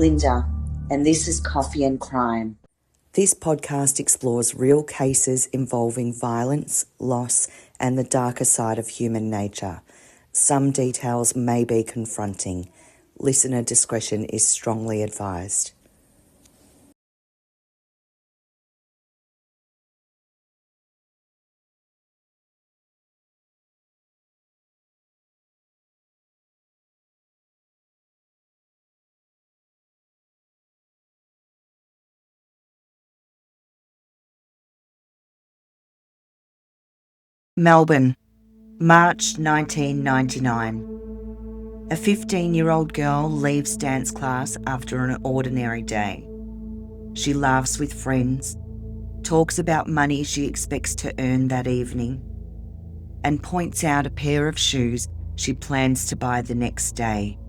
Linda, and this is Coffee and Crime. This podcast explores real cases involving violence, loss, and the darker side of human nature. Some details may be confronting. Listener discretion is strongly advised. Melbourne, March 1999. A 15-year-old girl leaves dance class after an ordinary day. She laughs with friends, talks about money she expects to earn that evening, and points out a pair of shoes she plans to buy the next day.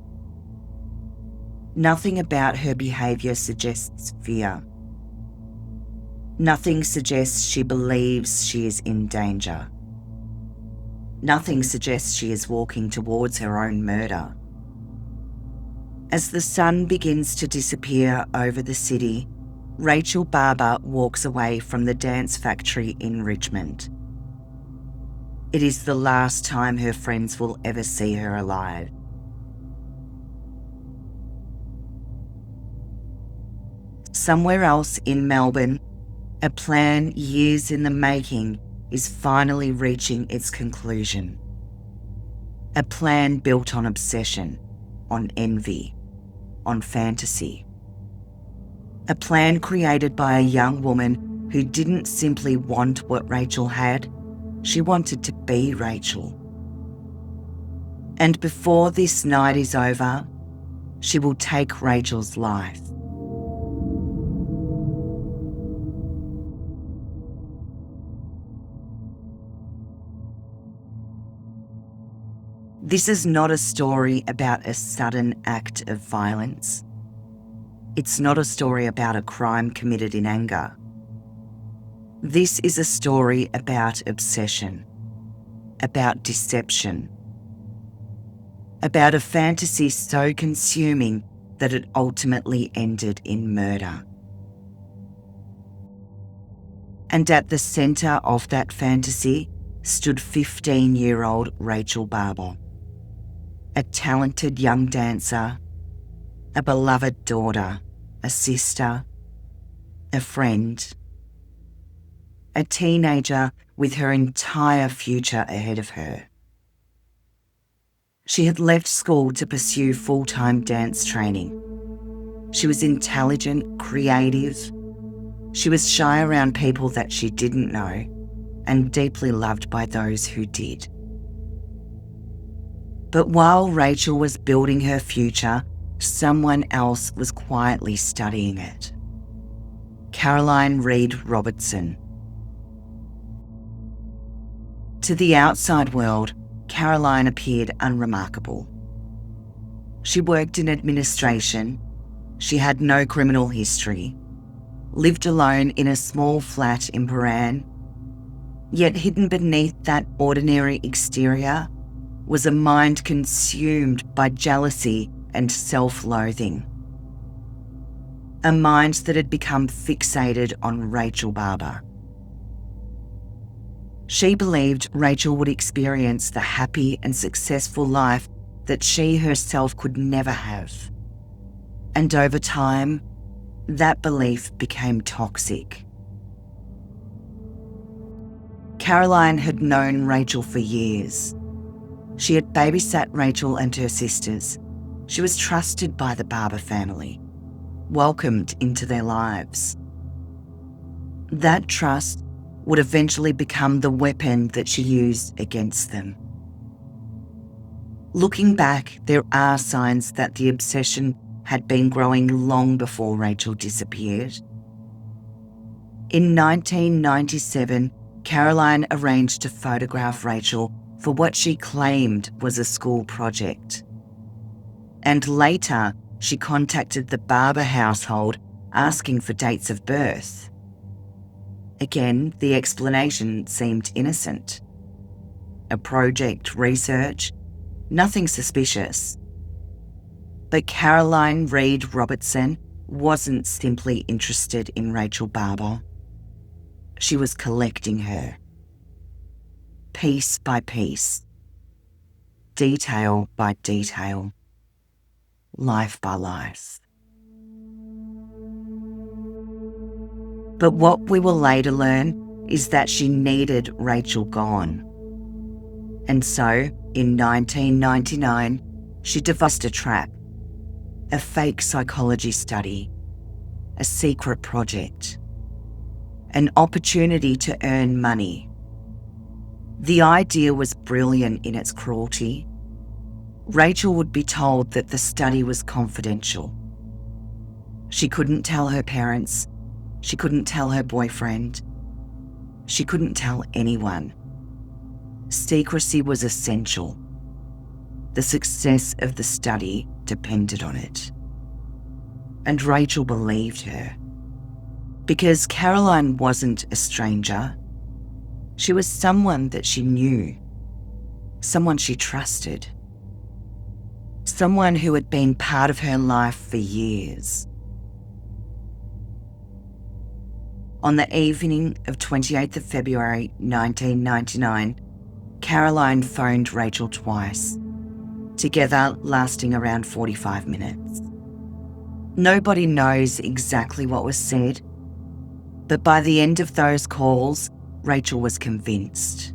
Nothing about her behaviour suggests fear. Nothing suggests she believes she is in danger. Nothing suggests she is walking towards her own murder. As the sun begins to disappear over the city, Rachel Barber walks away from the dance factory in Richmond. It is the last time her friends will ever see her alive. Somewhere else in Melbourne, a plan years in the making is finally reaching its conclusion. A plan built on obsession, on envy, on fantasy. A plan created by a young woman who didn't simply want what Rachel had, she wanted to be Rachel. And before this night is over, she will take Rachel's life. This is not a story about a sudden act of violence. It's not a story about a crime committed in anger. This is a story about obsession, about deception, about a fantasy so consuming that it ultimately ended in murder. And at the centre of that fantasy stood 15-year-old Rachel Barber. A talented young dancer, a beloved daughter, a sister, a friend, a teenager with her entire future ahead of her. She had left school to pursue full-time dance training. She was intelligent, creative. She was shy around people that she didn't know and deeply loved by those who did. But while Rachel was building her future, someone else was quietly studying it. Caroline Reed Robertson. To the outside world, Caroline appeared unremarkable. She worked in administration, she had no criminal history, lived alone in a small flat in Paran, yet hidden beneath that ordinary exterior was a mind consumed by jealousy and self-loathing. A mind that had become fixated on Rachel Barber. She believed Rachel would experience the happy and successful life that she herself could never have. And over time, that belief became toxic. Caroline had known Rachel for years. She had babysat Rachel and her sisters. She was trusted by the Barber family, welcomed into their lives. That trust would eventually become the weapon that she used against them. Looking back, there are signs that the obsession had been growing long before Rachel disappeared. In 1997, Caroline arranged to photograph Rachel for what she claimed was a school project. And later, she contacted the Barber household asking for dates of birth. Again, the explanation seemed innocent. A project research, nothing suspicious. But Caroline Reed Robertson wasn't simply interested in Rachel Barber. She was collecting her, piece by piece, detail by detail, life by life. But what we will later learn is that she needed Rachel gone. And so, in 1999, she devised a trap, a fake psychology study, a secret project, an opportunity to earn money. The idea was brilliant in its cruelty. Rachel would be told that the study was confidential. She couldn't tell her parents. She couldn't tell her boyfriend. She couldn't tell anyone. Secrecy was essential. The success of the study depended on it. And Rachel believed her. Because Caroline wasn't a stranger. She was someone that she knew. Someone she trusted. Someone who had been part of her life for years. On the evening of 28th of February 1999, Caroline phoned Rachel twice, together lasting around 45 minutes. Nobody knows exactly what was said, but by the end of those calls, Rachel was convinced.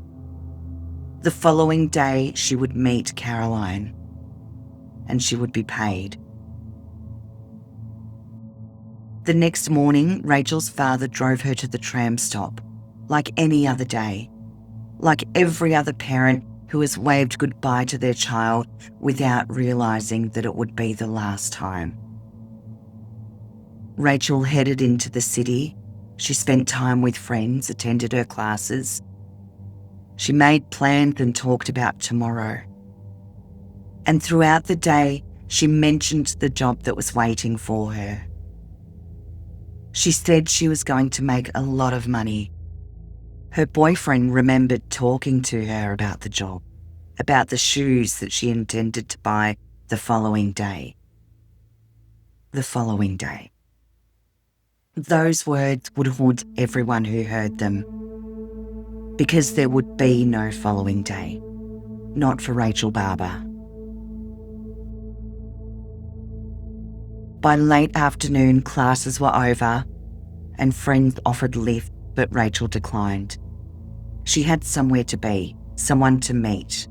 The following day, she would meet Caroline, and she would be paid. The next morning, Rachel's father drove her to the tram stop, like any other day, like every other parent who has waved goodbye to their child without realising that it would be the last time. Rachel headed into the city. She spent time with friends, attended her classes. She made plans and talked about tomorrow. And throughout the day, she mentioned the job that was waiting for her. She said she was going to make a lot of money. Her boyfriend remembered talking to her about the job, about the shoes that she intended to buy the following day. The following day. Those words would haunt everyone who heard them, because there would be no following day, not for Rachel Barber. By late afternoon, classes were over and friends offered lift, but Rachel declined. She had somewhere to be, someone to meet.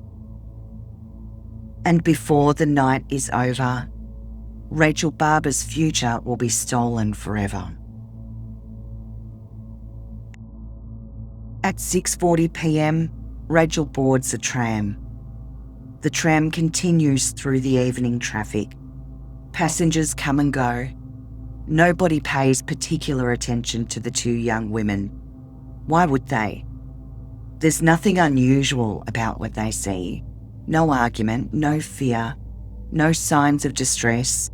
And before the night is over, Rachel Barber's future will be stolen forever. At 6:40 p.m, Rachel boards a tram. The tram continues through the evening traffic. Passengers come and go. Nobody pays particular attention to the two young women. Why would they? There's nothing unusual about what they see. No argument, no fear, no signs of distress.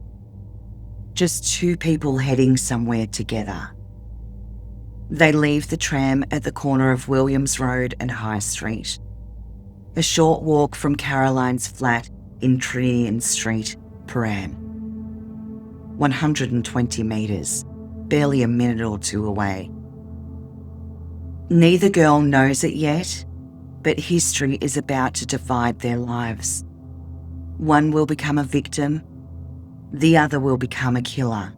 Just two people heading somewhere together. They leave the tram at the corner of Williams Road and High Street, a short walk from Caroline's flat in Trinity Street, Paran. 120 metres, barely a minute or two away. Neither girl knows it yet, but history is about to divide their lives. One will become a victim, the other will become a killer.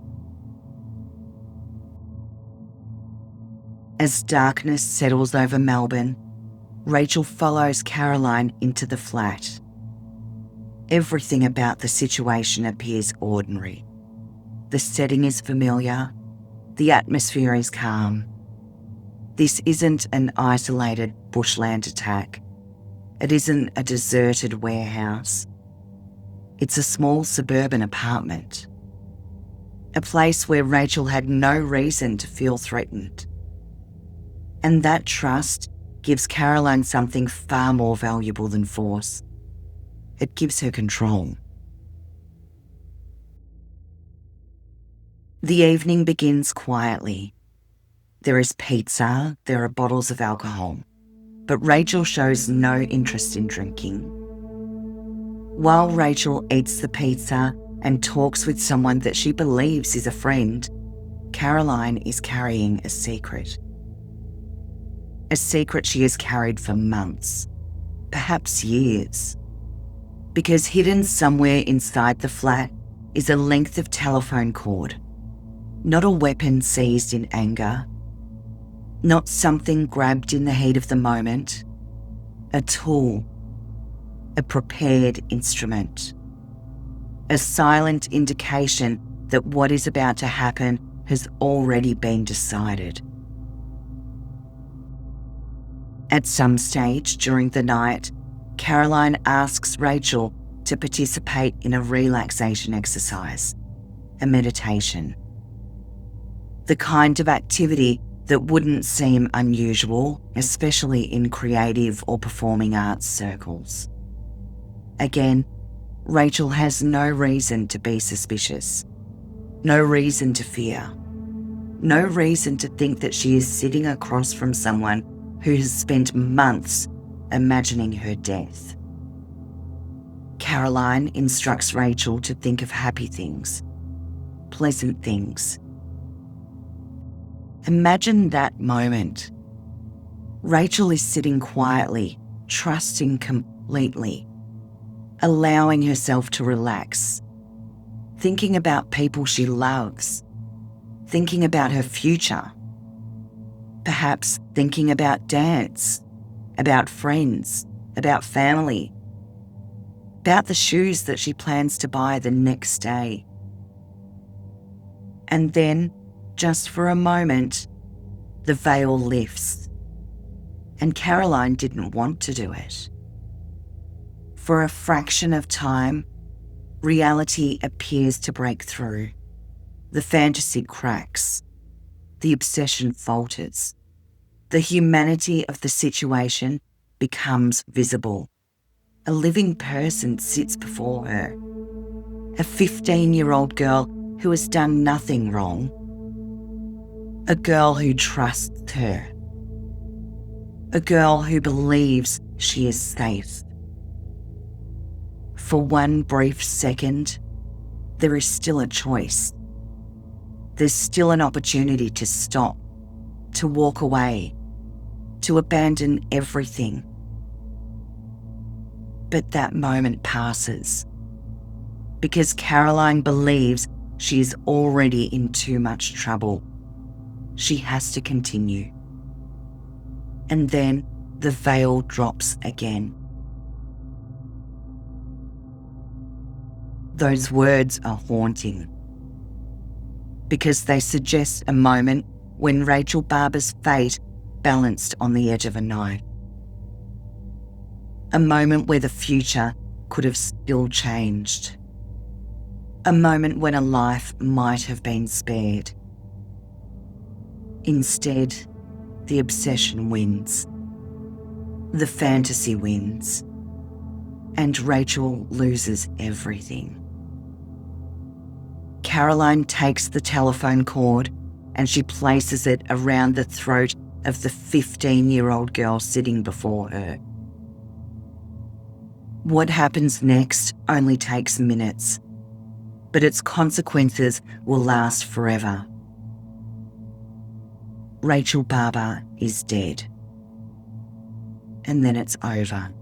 As darkness settles over Melbourne, Rachel follows Caroline into the flat. Everything about the situation appears ordinary. The setting is familiar. The atmosphere is calm. This isn't an isolated bushland attack. It isn't a deserted warehouse. It's a small suburban apartment. A place where Rachel had no reason to feel threatened. And that trust gives Caroline something far more valuable than force. It gives her control. The evening begins quietly. There is pizza, there are bottles of alcohol, but Rachel shows no interest in drinking. While Rachel eats the pizza, and talks with someone that she believes is a friend, Caroline is carrying a secret. A secret she has carried for months, perhaps years. Because hidden somewhere inside the flat is a length of telephone cord, not a weapon seized in anger, not something grabbed in the heat of the moment, a tool, a prepared instrument, a silent indication that what is about to happen has already been decided. At some stage during the night, Caroline asks Rachel to participate in a relaxation exercise, a meditation. The kind of activity that wouldn't seem unusual, especially in creative or performing arts circles. Again, Rachel has no reason to be suspicious, no reason to fear, no reason to think that she is sitting across from someone who has spent months imagining her death. Caroline instructs Rachel to think of happy things, pleasant things. Imagine that moment. Rachel is sitting quietly, trusting completely, allowing herself to relax, thinking about people she loves, thinking about her future, perhaps thinking about dance, about friends, about family, about the shoes that she plans to buy the next day. And then, just for a moment, the veil lifts. And Caroline didn't want to do it. For a fraction of time, reality appears to break through. The fantasy cracks. The obsession falters. The humanity of the situation becomes visible. A living person sits before her. A 15-year-old girl who has done nothing wrong. A girl who trusts her. A girl who believes she is safe. For one brief second, there is still a choice. There's still an opportunity to stop, to walk away, to abandon everything. But that moment passes because Caroline believes she is already in too much trouble. She has to continue. And then the veil drops again. Those words are haunting because they suggest a moment when Rachel Barber's fate balanced on the edge of a knife. A moment where the future could have still changed. A moment when a life might have been spared. Instead, the obsession wins. The fantasy wins. And Rachel loses everything. Caroline takes the telephone cord and she places it around the throat of the 15-year-old girl sitting before her. What happens next only takes minutes, but its consequences will last forever. Rachel Barber is dead. And then it's over.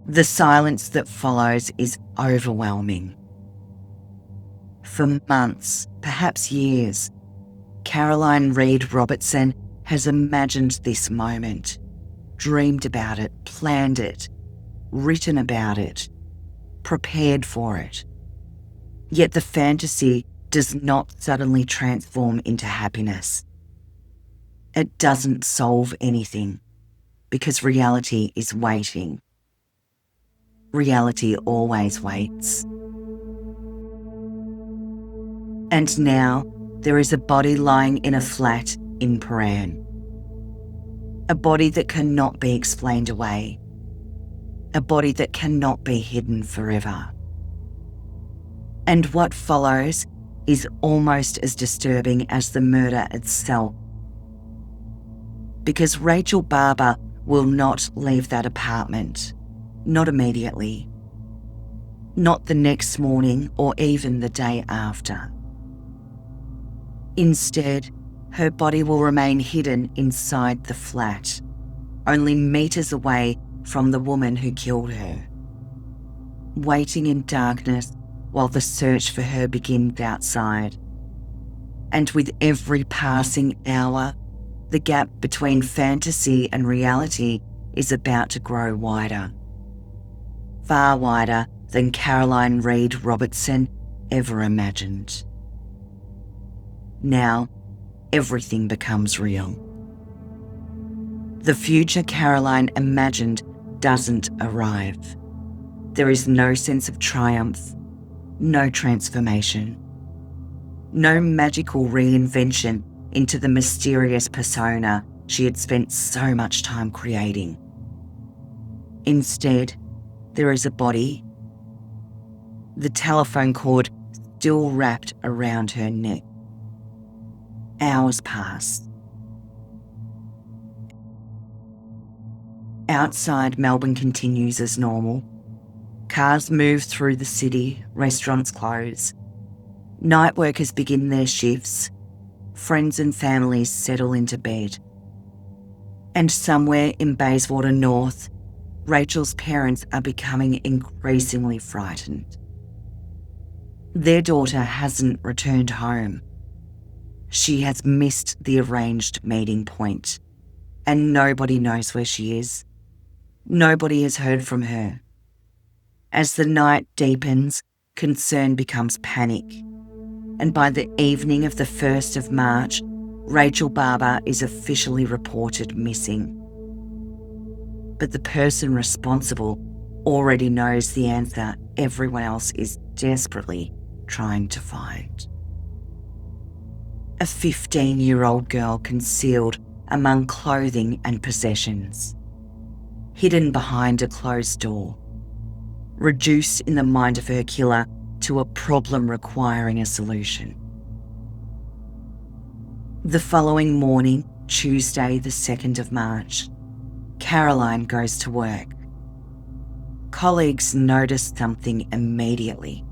The silence that follows is overwhelming. For months, perhaps years, Caroline Reed Robertson has imagined this moment, dreamed about it, planned it, written about it, prepared for it. Yet the fantasy does not suddenly transform into happiness. It doesn't solve anything because reality is waiting. Reality always waits. And now there is a body lying in a flat in Paran. A body that cannot be explained away. A body that cannot be hidden forever. And what follows is almost as disturbing as the murder itself. Because Rachel Barber will not leave that apartment, not immediately. not the next morning or even the day after. Instead, her body will remain hidden inside the flat, only meters away from the woman who killed her, waiting in darkness while the search for her begins outside. And with every passing hour, the gap between fantasy and reality is about to grow wider. Far wider than Caroline Reed Robertson ever imagined. Now, everything becomes real. The future Caroline imagined doesn't arrive. There is no sense of triumph, no transformation, no magical reinvention into the mysterious persona she had spent so much time creating. Instead, there is a body, the telephone cord still wrapped around her neck. Hours pass. Outside, Melbourne continues as normal. Cars move through the city, restaurants close. Night workers begin their shifts. Friends and families settle into bed. And somewhere in Bayswater North, Rachel's parents are becoming increasingly frightened. Their daughter hasn't returned home. She has missed the arranged meeting point, and nobody knows where she is. Nobody has heard from her. As the night deepens, concern becomes panic, and by the evening of the 1st of March, Rachel Barber is officially reported missing. But the person responsible already knows the answer everyone else is desperately trying to find. A 15-year-old girl concealed among clothing and possessions, hidden behind a closed door, reduced in the mind of her killer to a problem requiring a solution. The following morning, Tuesday the 2nd of March, Caroline goes to work. Colleagues notice something immediately.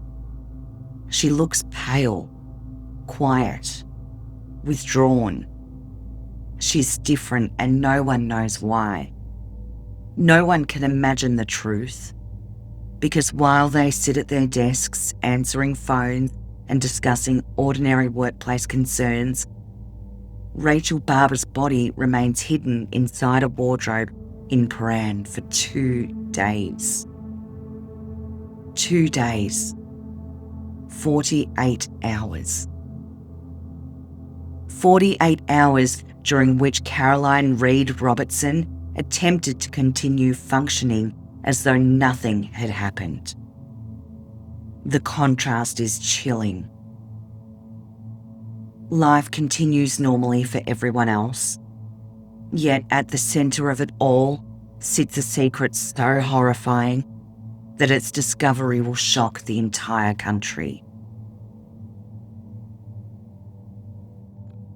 She looks pale, quiet, withdrawn. She's different and no one knows why. No one can imagine the truth, because while they sit at their desks answering phones and discussing ordinary workplace concerns, Rachel Barber's body remains hidden inside a wardrobe in Paran for 2 days. 2 days. 48 hours. 48 hours during which Caroline Reed Robertson attempted to continue functioning as though nothing had happened. The contrast is chilling. Life continues normally for everyone else, yet at the centre of it all sits a secret so horrifying that its discovery will shock the entire country.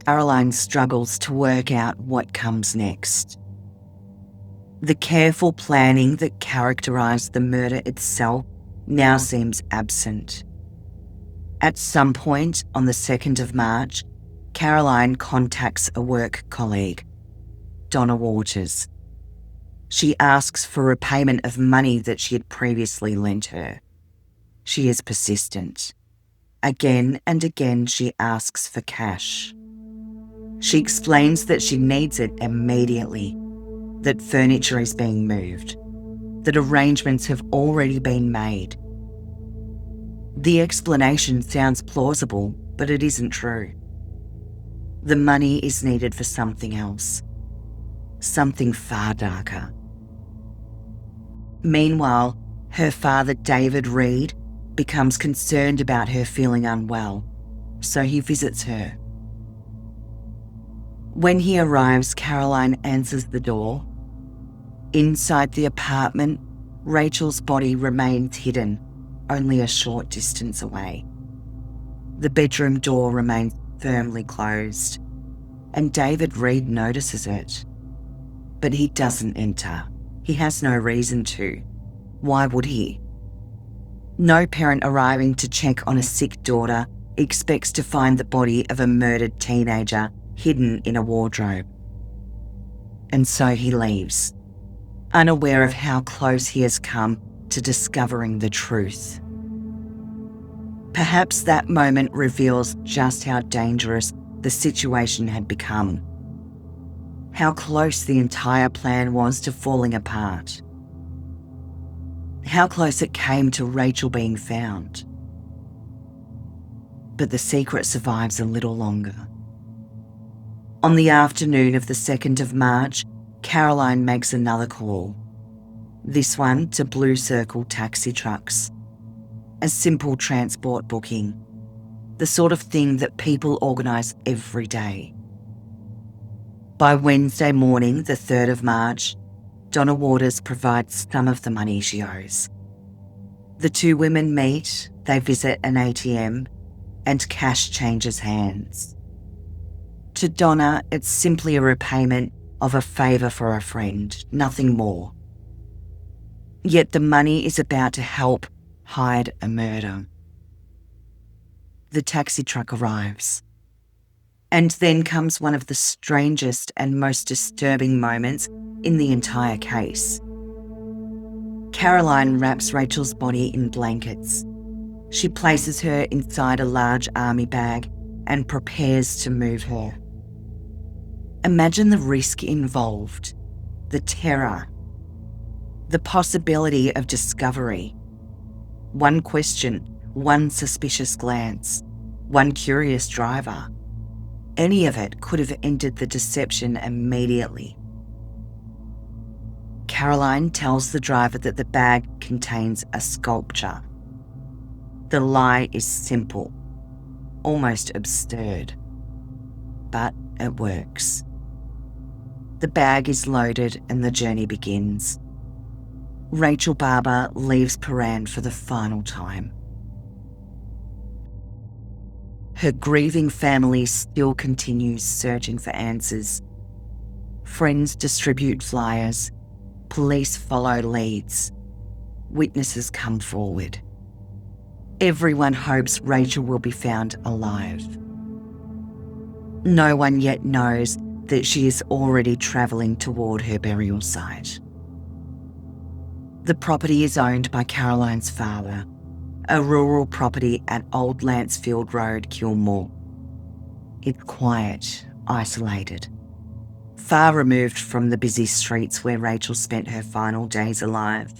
Caroline struggles to work out what comes next. The careful planning that characterised the murder itself now seems absent. At some point on the 2nd of March, Caroline contacts a work colleague, Donna Waters. She asks for repayment of money that she had previously lent her. She is persistent. Again and again she asks for cash. She explains that she needs it immediately, that furniture is being moved, that arrangements have already been made. The explanation sounds plausible, but it isn't true. The money is needed for something else, something far darker. Meanwhile, her father, David Reed, becomes concerned about her feeling unwell, so he visits her. When he arrives, Caroline answers the door. Inside the apartment, Rachel's body remains hidden, only a short distance away. The bedroom door remains firmly closed, and David Reed notices it. But he doesn't enter. He has no reason to. Why would he? No parent arriving to check on a sick daughter expects to find the body of a murdered teenager hidden in a wardrobe. And so he leaves, unaware of how close he has come to discovering the truth. Perhaps that moment reveals just how dangerous the situation had become, how close the entire plan was to falling apart, how close it came to Rachel being found. But the secret survives a little longer. On the afternoon of the 2nd of March, Caroline makes another call, this one to Blue Circle taxi trucks. A simple transport booking, the sort of thing that people organise every day. By Wednesday morning, the 3rd of March, Donna Waters provides some of the money she owes. The two women meet, they visit an ATM, and cash changes hands. To Donna, it's simply a repayment of a favour for a friend, nothing more. Yet the money is about to help hide a murder. The taxi truck arrives. And then comes one of the strangest and most disturbing moments in the entire case. Caroline wraps Rachel's body in blankets. She places her inside a large army bag and prepares to move her. Imagine the risk involved, the terror, the possibility of discovery. One question, one suspicious glance, one curious driver. Any of it could have ended the deception immediately. Caroline tells the driver that the bag contains a sculpture. The lie is simple, almost absurd, but it works. The bag is loaded and the journey begins. Rachel Barber leaves Paran for the final time. Her grieving family still continues searching for answers. Friends distribute flyers. Police follow leads. Witnesses come forward. Everyone hopes Rachel will be found alive. No one yet knows that she is already travelling toward her burial site. The property is owned by Caroline's father, a rural property at Old Lancefield Road, Kilmore. It's quiet, isolated, far removed from the busy streets where Rachel spent her final days alive.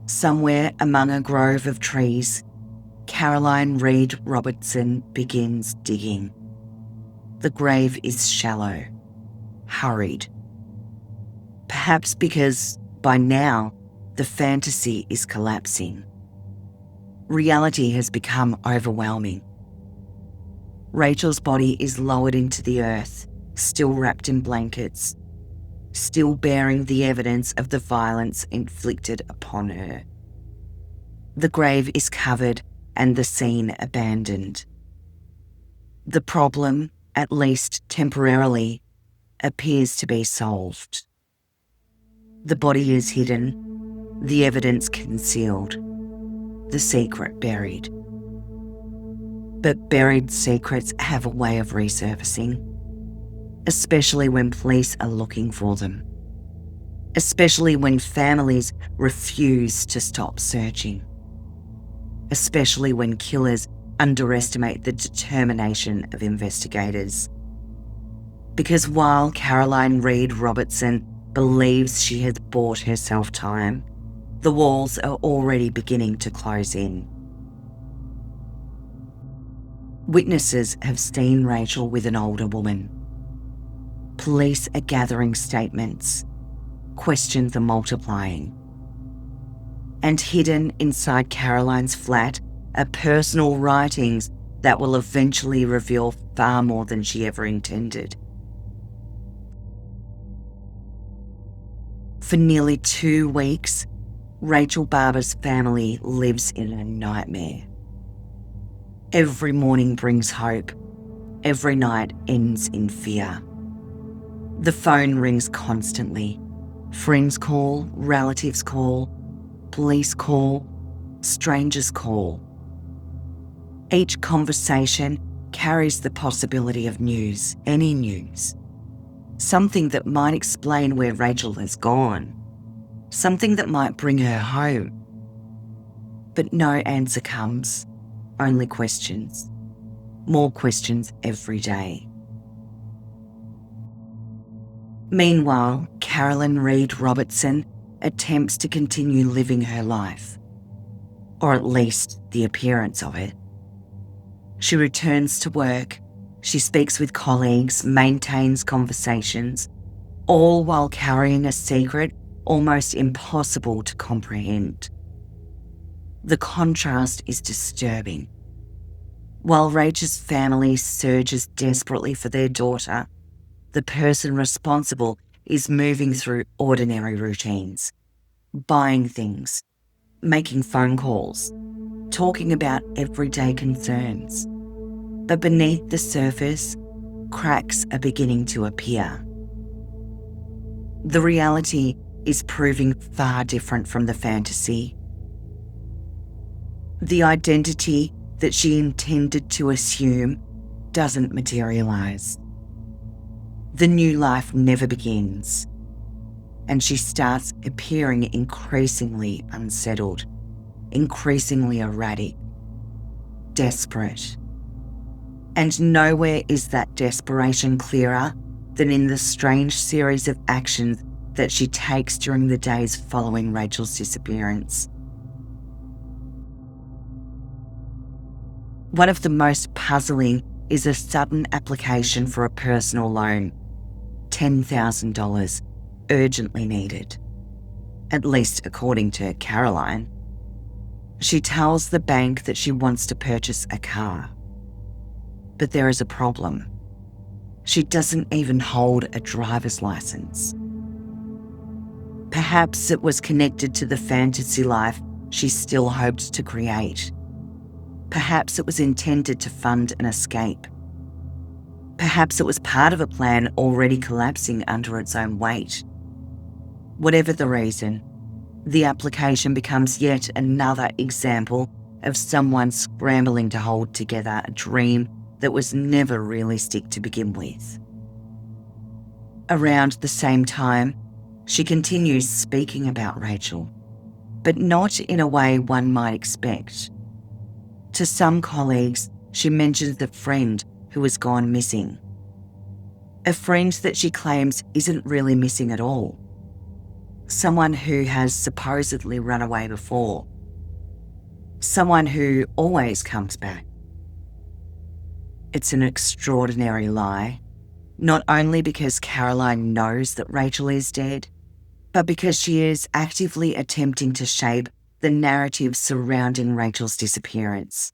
Somewhere among a grove of trees, Caroline Reed Robertson begins digging. The grave is shallow, hurried. Perhaps because by now the fantasy is collapsing. Reality has become overwhelming. Rachel's body is lowered into the earth, still wrapped in blankets, still bearing the evidence of the violence inflicted upon her. The grave is covered and the scene abandoned. The problem, at least temporarily, appears to be solved. The body is hidden, the evidence concealed, the secret buried. But buried secrets have a way of resurfacing, especially when police are looking for them, especially when families refuse to stop searching, especially when killers underestimate the determination of investigators. Because while Caroline Reed Robertson believes she has bought herself time, the walls are already beginning to close in. Witnesses have seen Rachel with an older woman. Police are gathering statements. Questions are multiplying. And hidden inside Caroline's flat are personal writings that will eventually reveal far more than she ever intended. For nearly 2 weeks, Rachel Barber's family lives in a nightmare. Every morning brings hope. Every night ends in fear. The phone rings constantly. Friends call, relatives call, police call, strangers call. Each conversation carries the possibility of news, any news. Something that might explain where Rachel has gone. Something that might bring her home. But no answer comes, only questions. More questions every day. Meanwhile, Caroline Reed Robertson attempts to continue living her life, or at least the appearance of it. She returns to work, she speaks with colleagues, maintains conversations, all while carrying a secret almost impossible to comprehend. The contrast is disturbing. While Rachel's family searches desperately for their daughter, the person responsible is moving through ordinary routines, buying things, making phone calls, talking about everyday concerns. But beneath the surface, cracks are beginning to appear. The reality is proving far different from the fantasy. The identity that she intended to assume doesn't materialise. The new life never begins, and she starts appearing increasingly unsettled, increasingly erratic, desperate. And nowhere is that desperation clearer than in the strange series of actions that she takes during the days following Rachel's disappearance. One of the most puzzling is a sudden application for a personal loan, $10,000, urgently needed, at least according to Caroline. She tells the bank that she wants to purchase a car. But there is a problem. She doesn't even hold a driver's license. Perhaps it was connected to the fantasy life she still hoped to create. Perhaps it was intended to fund an escape. Perhaps it was part of a plan already collapsing under its own weight. Whatever the reason, the application becomes yet another example of someone scrambling to hold together a dream that was never realistic to begin with. Around the same time, she continues speaking about Rachel, but not in a way one might expect. To some colleagues, she mentions the friend who has gone missing. A friend that she claims isn't really missing at all. Someone who has supposedly run away before. Someone who always comes back. It's an extraordinary lie, not only because Caroline knows that Rachel is dead, but because she is actively attempting to shape the narrative surrounding Rachel's disappearance,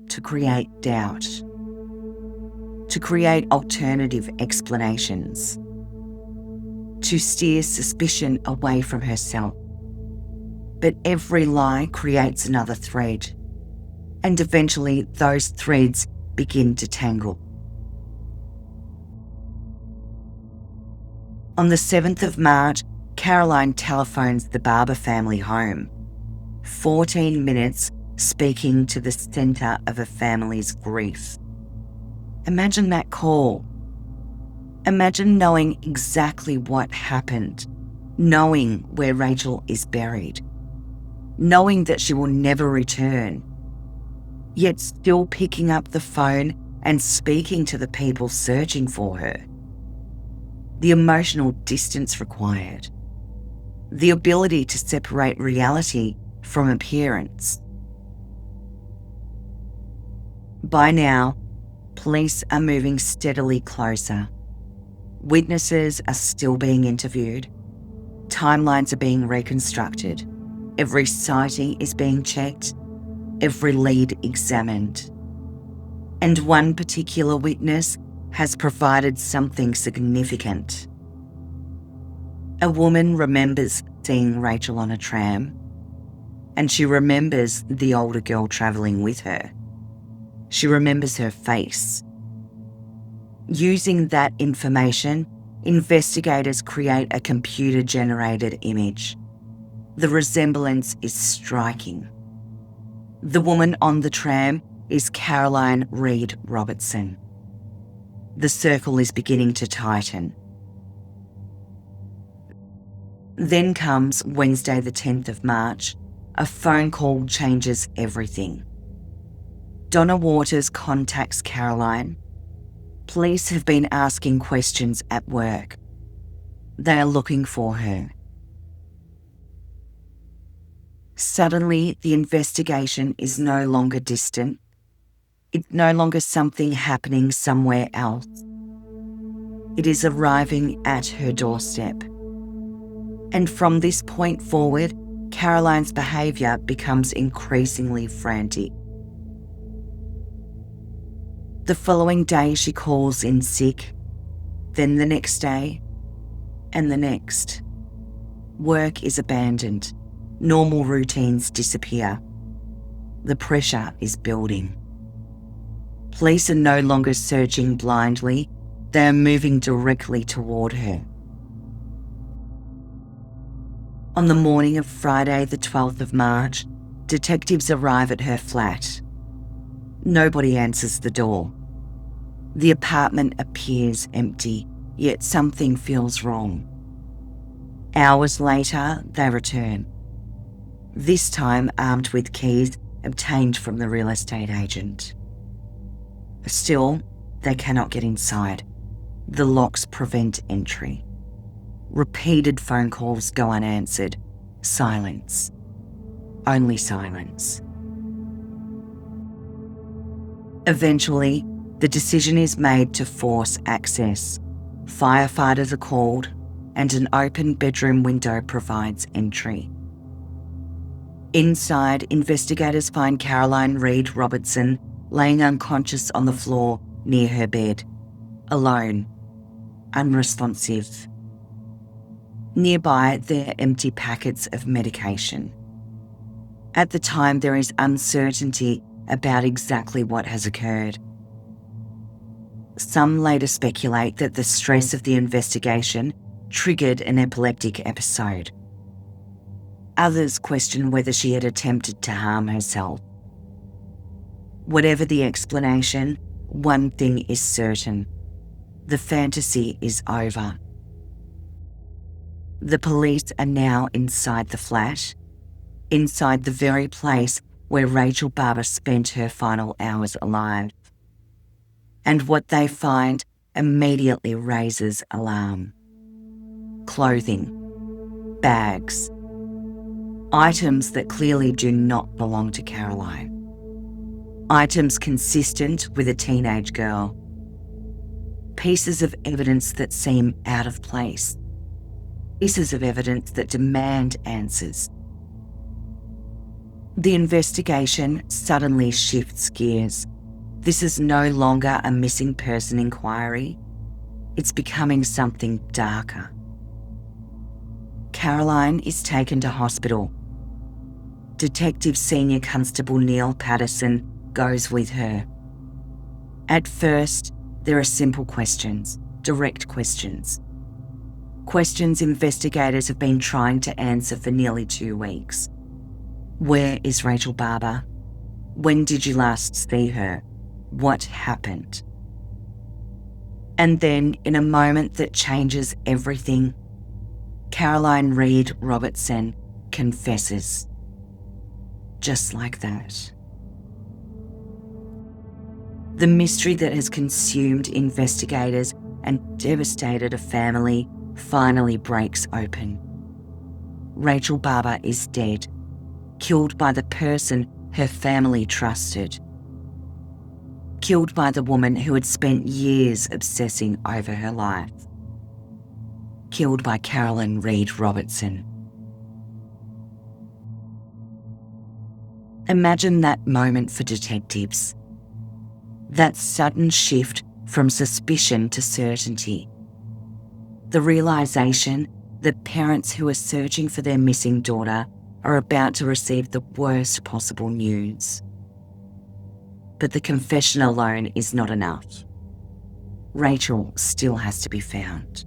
to create doubt, to create alternative explanations, to steer suspicion away from herself. But every lie creates another thread, and eventually those threads begin to tangle. On the 7th of March, Caroline telephones the Barber family home. 14 minutes speaking to the centre of a family's grief. Imagine that call. Imagine knowing exactly what happened, knowing where Rachel is buried, knowing that she will never return, yet still picking up the phone and speaking to the people searching for her. The emotional distance required, the ability to separate reality from appearance. By now, police are moving steadily closer. Witnesses are still being interviewed. Timelines are being reconstructed. Every sighting is being checked. Every lead examined. And one particular witness has provided something significant. A woman remembers seeing Rachel on a tram, and she remembers the older girl travelling with her. She remembers her face. Using that information, investigators create a computer-generated image. The resemblance is striking. The woman on the tram is Caroline Reed Robertson. The circle is beginning to tighten. Then comes Wednesday the 10th of March. A phone call changes everything. Donna Waters contacts Caroline. Police have been asking questions at work. They are looking for her. Suddenly, the investigation is no longer distant. It's no longer something happening somewhere else. It is arriving at her doorstep. And from this point forward, Caroline's behaviour becomes increasingly frantic. The following day she calls in sick, then the next day, and the next. Work is abandoned. Normal routines disappear. The pressure is building. Police are no longer searching blindly. They are moving directly toward her. On the morning of Friday the 12th of March, detectives arrive at her flat. Nobody answers the door. The apartment appears empty, yet something feels wrong. Hours later, they return. This time armed with keys obtained from the real estate agent. Still, they cannot get inside. The locks prevent entry. Repeated phone calls go unanswered. Silence. Only silence. Eventually, the decision is made to force access. Firefighters are called, and an open bedroom window provides entry. Inside, investigators find Caroline Reed Robertson laying unconscious on the floor near her bed, alone, unresponsive. Nearby, there are empty packets of medication. At the time, there is uncertainty about exactly what has occurred. Some later speculate that the stress of the investigation triggered an epileptic episode. Others question whether she had attempted to harm herself. Whatever the explanation, one thing is certain: the fantasy is over. The police are now inside the flat, inside the very place where Rachel Barber spent her final hours alive. And what they find immediately raises alarm. Clothing, bags, items that clearly do not belong to Caroline. Items consistent with a teenage girl. Pieces of evidence that seem out of place. Pieces of evidence that demand answers. The investigation suddenly shifts gears. This is no longer a missing person inquiry. It's becoming something darker. Caroline is taken to hospital. Detective Senior Constable Neil Patterson goes with her. At first, there are simple questions, direct questions. Questions investigators have been trying to answer for nearly 2 weeks. Where is Rachel Barber? When did you last see her? What happened? And then, in a moment that changes everything, Caroline Reed Robertson confesses. Just like that. The mystery that has consumed investigators and devastated a family finally breaks open. Rachel Barber is dead, killed by the person her family trusted. Killed by the woman who had spent years obsessing over her life. Killed by Caroline Reed Robertson. Imagine that moment for detectives. That sudden shift from suspicion to certainty. The realisation that parents who are searching for their missing daughter are about to receive the worst possible news. But the confession alone is not enough. Rachel still has to be found.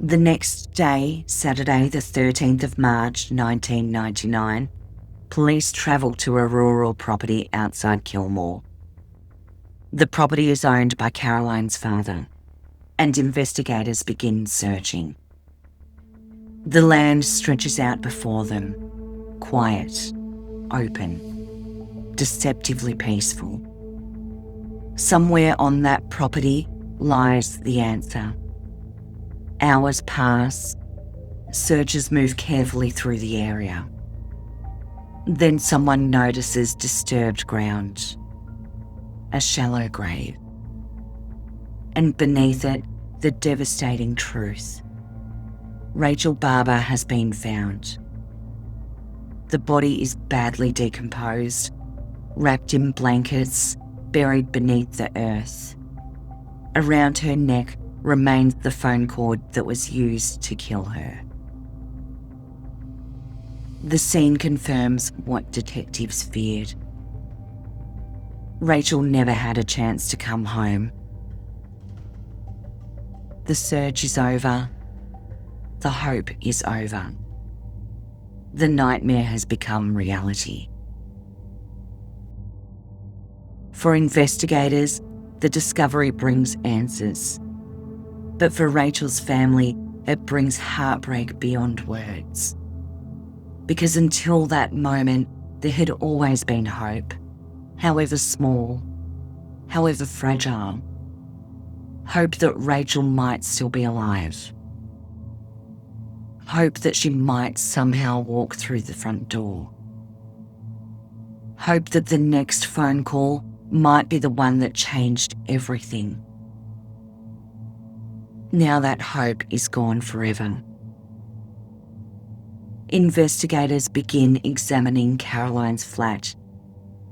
The next day, Saturday the 13th of March 1999, police travel to a rural property outside Kilmore. The property is owned by Caroline's father, and investigators begin searching. The land stretches out before them, quiet, open, deceptively peaceful. Somewhere on that property lies the answer. Hours pass. Searchers move carefully through the area. Then someone notices disturbed ground, a shallow grave, and beneath it, the devastating truth. Rachel Barber has been found. The body is badly decomposed, wrapped in blankets, buried beneath the earth. Around her neck remains the phone cord that was used to kill her. The scene confirms what detectives feared. Rachel never had a chance to come home. The search is over. The hope is over. The nightmare has become reality. For investigators, the discovery brings answers. But for Rachel's family, it brings heartbreak beyond words. Because until that moment, there had always been hope, however small, however fragile. Hope that Rachel might still be alive. Hope that she might somehow walk through the front door. Hope that the next phone call might be the one that changed everything. Now that hope is gone forever. Investigators begin examining Caroline's flat.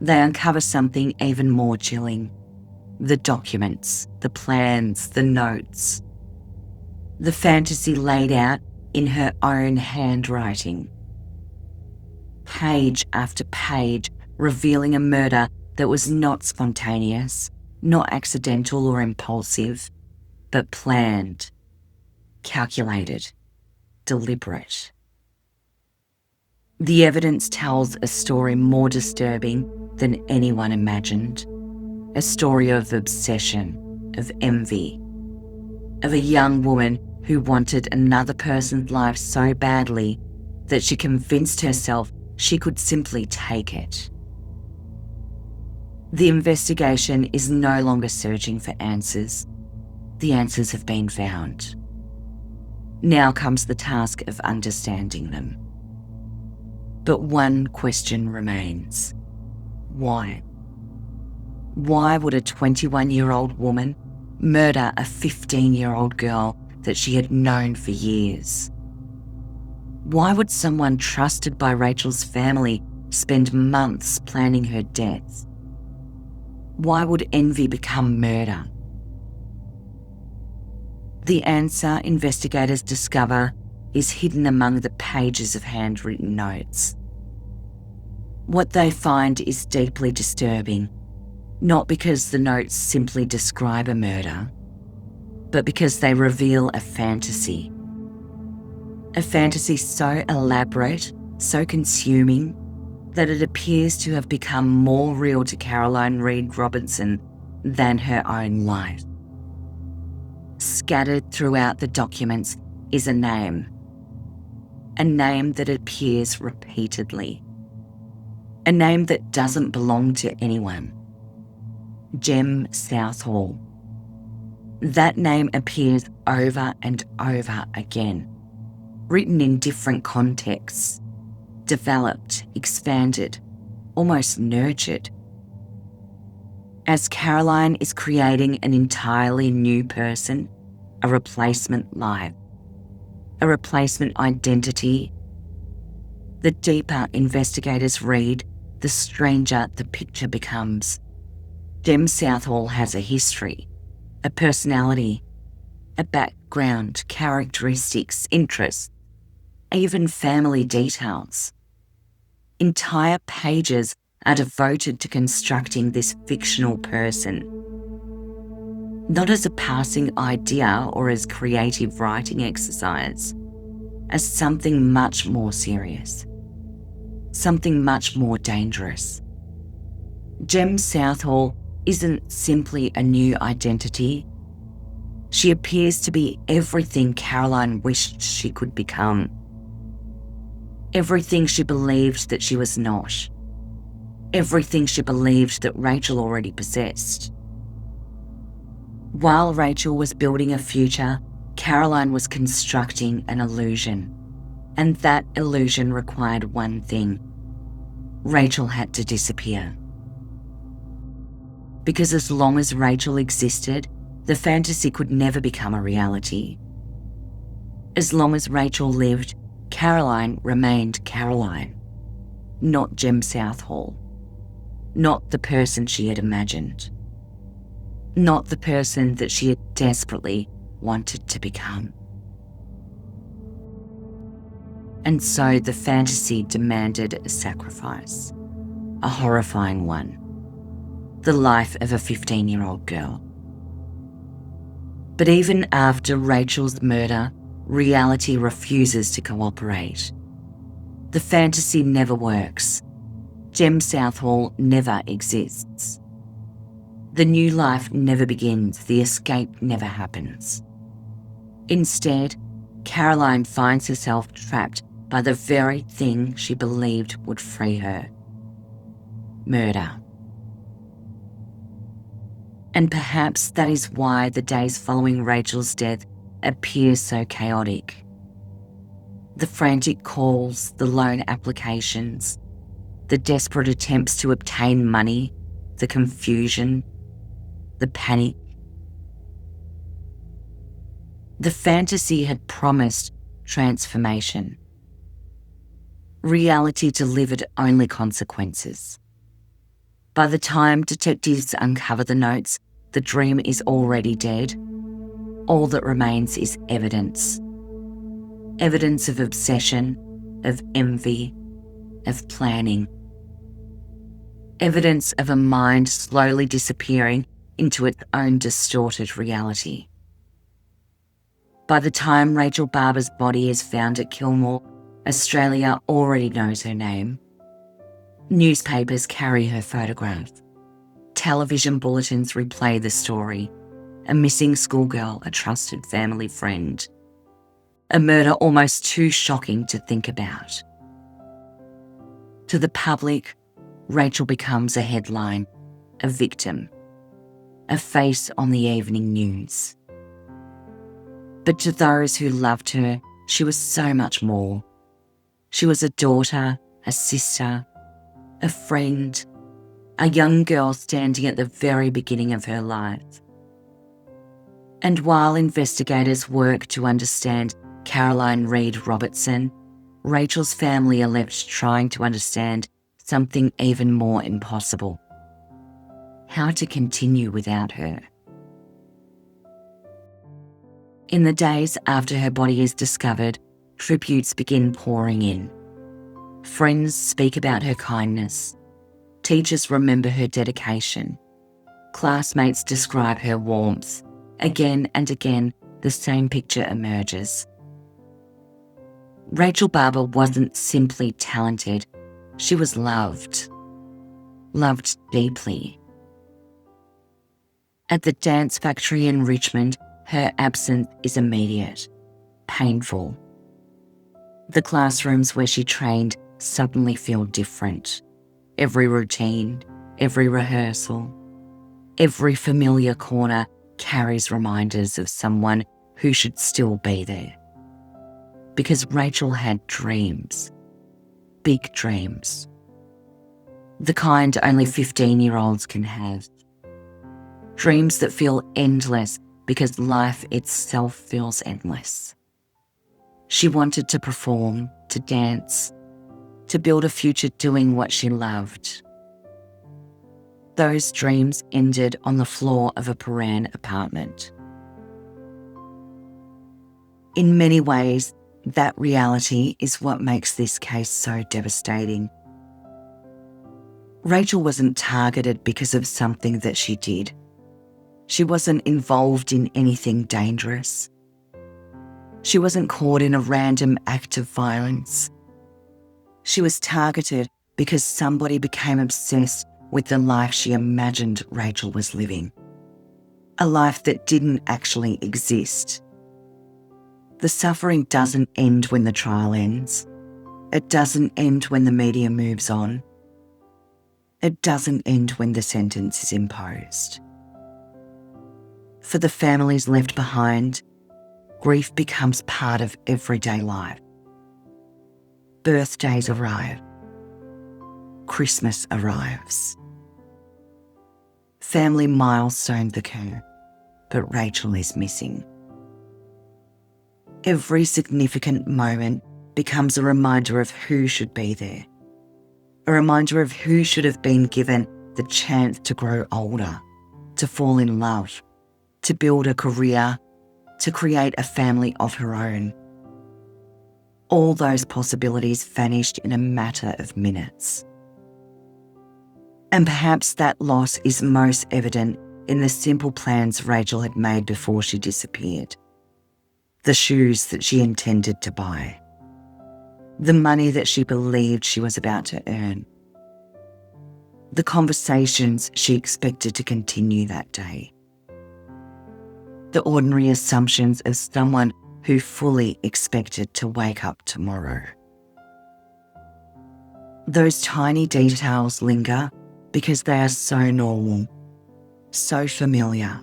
They uncover something even more chilling. The documents, the plans, the notes. The fantasy laid out in her own handwriting. Page after page revealing a murder that was not spontaneous, not accidental or impulsive, but planned, calculated, deliberate. The evidence tells a story more disturbing than anyone imagined. A story of obsession, of envy, of a young woman who wanted another person's life so badly that she convinced herself she could simply take it. The investigation is no longer searching for answers. The answers have been found. Now comes the task of understanding them. But one question remains. Why? Why would a 21-year-old woman murder a 15-year-old girl that she had known for years? Why would someone trusted by Rachel's family spend months planning her death? Why would envy become murder? The answer investigators discover is hidden among the pages of handwritten notes. What they find is deeply disturbing, not because the notes simply describe a murder, but because they reveal a fantasy. A fantasy so elaborate, so consuming, that it appears to have become more real to Caroline Reed Robertson than her own life. Scattered throughout the documents is a name that appears repeatedly, a name that doesn't belong to anyone. Jem Southall. That name appears over and over again, written in different contexts, developed, expanded, almost nurtured. As Caroline is creating an entirely new person, a replacement life, a replacement identity, the deeper investigators read, the stranger the picture becomes. Jem Southall has a history, a personality, a background, characteristics, interests, even family details. Entire pages are devoted to constructing this fictional person, not as a passing idea or as creative writing exercise, as something much more serious. something much more dangerous. Jem Southall isn't simply a new identity. She appears to be everything Caroline wished she could become. Everything she believed that she was not. Everything she believed that Rachel already possessed. While Rachel was building a future, Caroline was constructing an illusion. And that illusion required one thing. Rachel had to disappear. Because as long as Rachel existed, the fantasy could never become a reality. As long as Rachel lived, Caroline remained Caroline, not Jem Southall, not the person she had imagined, not the person that she had desperately wanted to become. And so the fantasy demanded a sacrifice, a horrifying one, the life of a 15-year-old girl. But even after Rachel's murder, reality refuses to cooperate. The fantasy never works. Jem Southall never exists. The new life never begins, the escape never happens. Instead, Caroline finds herself trapped by the very thing she believed would free her. Murder. And perhaps that is why the days following Rachel's death appear so chaotic. The frantic calls, the loan applications, the desperate attempts to obtain money, the confusion, the panic. The fantasy had promised transformation. Reality delivered only consequences. By the time detectives uncover the notes, the dream is already dead. All that remains is evidence. Evidence of obsession, of envy, of planning. Evidence of a mind slowly disappearing into its own distorted reality. By the time Rachel Barber's body is found at Kilmore, Australia already knows her name. Newspapers carry her photograph. Television bulletins replay the story. A missing schoolgirl, a trusted family friend. A murder almost too shocking to think about. To the public, Rachel becomes a headline, a victim, a face on the evening news. But to those who loved her, she was so much more. She was a daughter, a sister, a friend, a young girl standing at the very beginning of her life. And while investigators work to understand Caroline Reed Robertson, Rachel's family are left trying to understand something even more impossible: how to continue without her. In the days after her body is discovered, tributes begin pouring in. Friends speak about her kindness. Teachers remember her dedication. Classmates describe her warmth. Again and again, the same picture emerges. Rachel Barber wasn't simply talented, she was loved. Loved deeply. At the dance factory in Richmond, her absence is immediate, painful. The classrooms where she trained suddenly feel different. Every routine, every rehearsal, every familiar corner carries reminders of someone who should still be there. Because Rachel had dreams, big dreams. The kind only 15-year-olds can have. Dreams that feel endless because life itself feels endless. She wanted to perform, to dance, to build a future doing what she loved. Those dreams ended on the floor of a Paran apartment. In many ways, that reality is what makes this case so devastating. Rachel wasn't targeted because of something that she did. She wasn't involved in anything dangerous. She wasn't caught in a random act of violence. She was targeted because somebody became obsessed with the life she imagined Rachel was living. A life that didn't actually exist. The suffering doesn't end when the trial ends. It doesn't end when the media moves on. It doesn't end when the sentence is imposed. For the families left behind, grief becomes part of everyday life. Birthdays arrive. Christmas arrives. Family milestones occur, but Rachel is missing. Every significant moment becomes a reminder of who should be there, a reminder of who should have been given the chance to grow older, to fall in love, to build a career, to create a family of her own. All those possibilities vanished in a matter of minutes. And perhaps that loss is most evident in the simple plans Rachel had made before she disappeared. The shoes that she intended to buy. The money that she believed she was about to earn. The conversations she expected to continue that day. The ordinary assumptions of someone who fully expected to wake up tomorrow. Those tiny details linger because they are so normal, so familiar,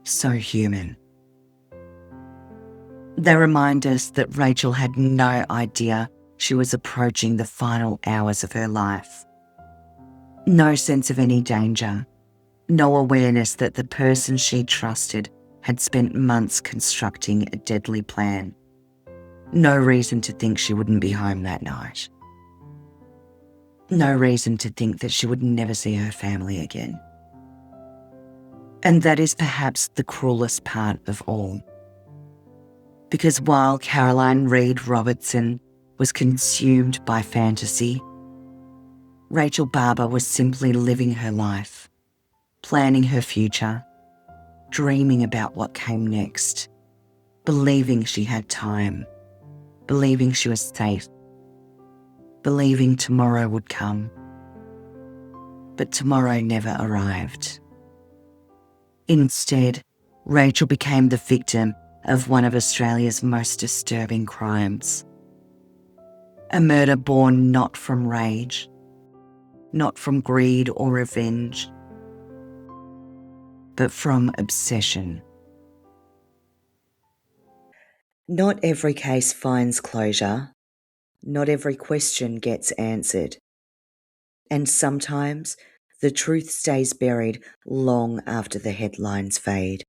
so human. They remind us that Rachel had no idea she was approaching the final hours of her life. No sense of any danger, no awareness that the person she trusted had spent months constructing a deadly plan. No reason to think she wouldn't be home that night. No reason to think that she would never see her family again. And that is perhaps the cruelest part of all. Because while Caroline Reed Robertson was consumed by fantasy, Rachel Barber was simply living her life, planning her future, dreaming about what came next, believing she had time, believing she was safe, believing tomorrow would come. But tomorrow never arrived. Instead, Rachel became the victim of one of Australia's most disturbing crimes. A murder born not from rage, not from greed or revenge, but from obsession. Not every case finds closure. Not every question gets answered. And sometimes the truth stays buried long after the headlines fade.